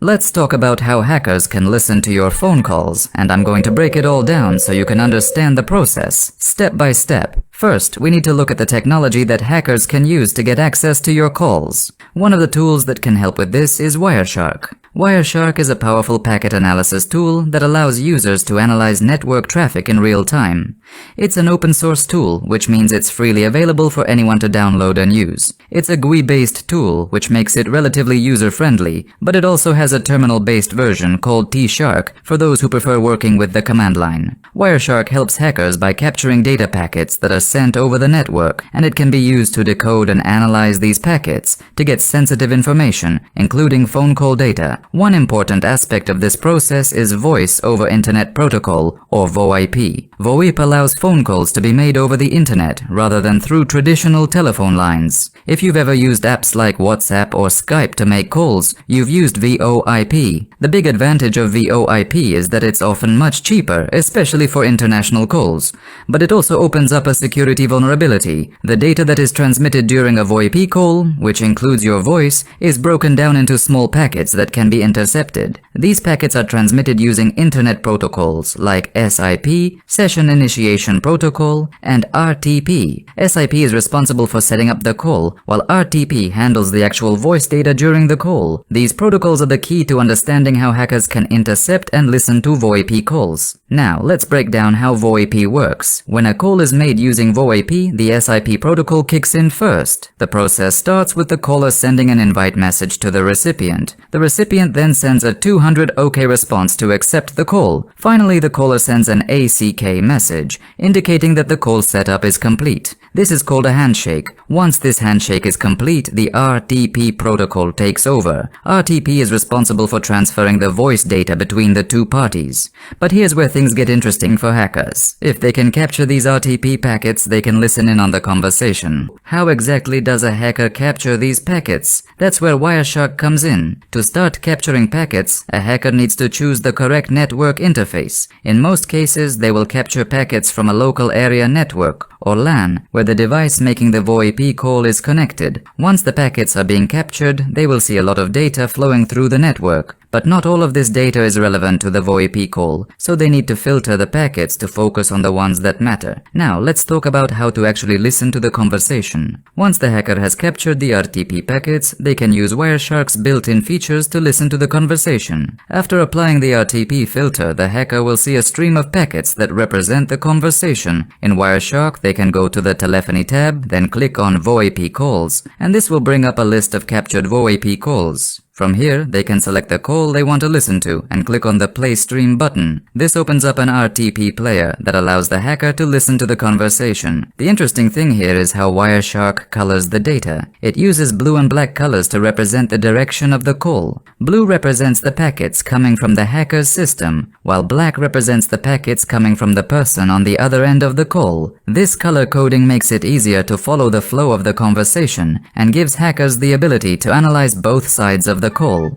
Let's talk about how hackers can listen to your phone calls, and I'm going to break it all down so you can understand the process, step by step. First, we need to look at the technology that hackers can use to get access to your calls. One of the tools that can help with this is Wireshark. Wireshark is a powerful packet analysis tool that allows users to analyze network traffic in real time. It's an open source tool, which means it's freely available for anyone to download and use. It's a GUI-based tool, which makes it relatively user-friendly, but it also has a terminal-based version called T-Shark for those who prefer working with the command line. Wireshark helps hackers by capturing data packets that are sent over the network, and it can be used to decode and analyze these packets to get sensitive information, including phone call data. One important aspect of this process is Voice over Internet Protocol, or VoIP. VoIP allows phone calls to be made over the internet rather than through traditional telephone lines. If you've ever used apps like WhatsApp or Skype to make calls, you've used VoIP. The big advantage of VoIP is that it's often much cheaper, especially for international calls. But it also opens up a security vulnerability. The data that is transmitted during a VoIP call, which includes your voice, is broken down into small packets that can be intercepted. These packets are transmitted using internet protocols like SIP, Session Initiation Protocol, and RTP. SIP is responsible for setting up the call, while RTP handles the actual voice data during the call. These protocols are the key to understanding how hackers can intercept and listen to VoIP calls. Now, let's break down how VoIP works. When a call is made using VoIP, the SIP protocol kicks in first. The process starts with the caller sending an invite message to the recipient. The recipient then sends a 200 OK response to accept the call. Finally, the caller sends an ACK message, indicating that the call setup is complete. This is called a handshake. Once this handshake is complete, the RTP protocol takes over. RTP is responsible for transferring the voice data between the two parties. But here's where things get interesting for hackers. If they can capture these RTP packets, they can listen in on the conversation. How exactly does a hacker capture these packets? That's where Wireshark comes in. To start capturing packets, a hacker needs to choose the correct network interface. In most cases, they will capture packets from a local area network, or LAN, where the device making the VoIP call is connected. Once the packets are being captured, they will see a lot of data flowing through the network. But not all of this data is relevant to the VoIP call, so they need to filter the packets to focus on the ones that matter. Now, let's talk about how to actually listen to the conversation. Once the hacker has captured the RTP packets, they can use Wireshark's built-in features to listen to the conversation. After applying the RTP filter, the hacker will see a stream of packets that represent the conversation. In Wireshark, they can go to the Telephony tab, then click on VoIP calls, and this will bring up a list of captured VoIP calls. From here, they can select the call they want to listen to and click on the Play Stream button. This opens up an RTP player that allows the hacker to listen to the conversation. The interesting thing here is how Wireshark colors the data. It uses blue and black colors to represent the direction of the call. Blue represents the packets coming from the hacker's system, while black represents the packets coming from the person on the other end of the call. This color coding makes it easier to follow the flow of the conversation and gives hackers the ability to analyze both sides of the call.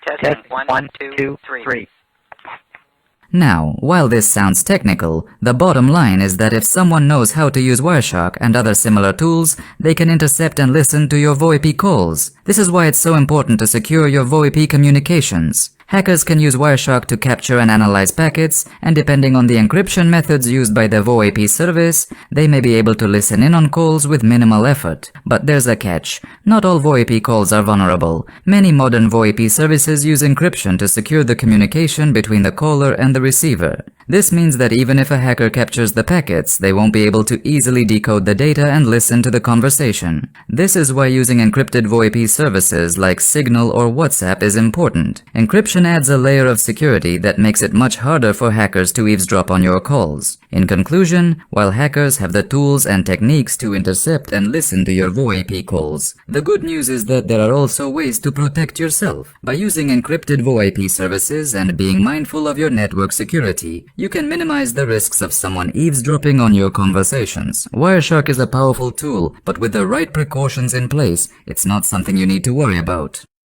Testing. One, two, three. Now, while this sounds technical, the bottom line is that if someone knows how to use Wireshark and other similar tools, they can intercept and listen to your VoIP calls. This is why it's so important to secure your VoIP communications. Hackers can use Wireshark to capture and analyze packets, and depending on the encryption methods used by the VoIP service, they may be able to listen in on calls with minimal effort. But there's a catch. Not all VoIP calls are vulnerable. Many modern VoIP services use encryption to secure the communication between the caller and the receiver. This means that even if a hacker captures the packets, they won't be able to easily decode the data and listen to the conversation. This is why using encrypted VoIP services like Signal or WhatsApp is important. Encryption adds a layer of security that makes it much harder for hackers to eavesdrop on your calls. In conclusion, while hackers have the tools and techniques to intercept and listen to your VoIP calls, the good news is that there are also ways to protect yourself. By using encrypted VoIP services and being mindful of your network security, you can minimize the risks of someone eavesdropping on your conversations. Wireshark is a powerful tool, but with the right precautions in place, it's not something you need to worry about.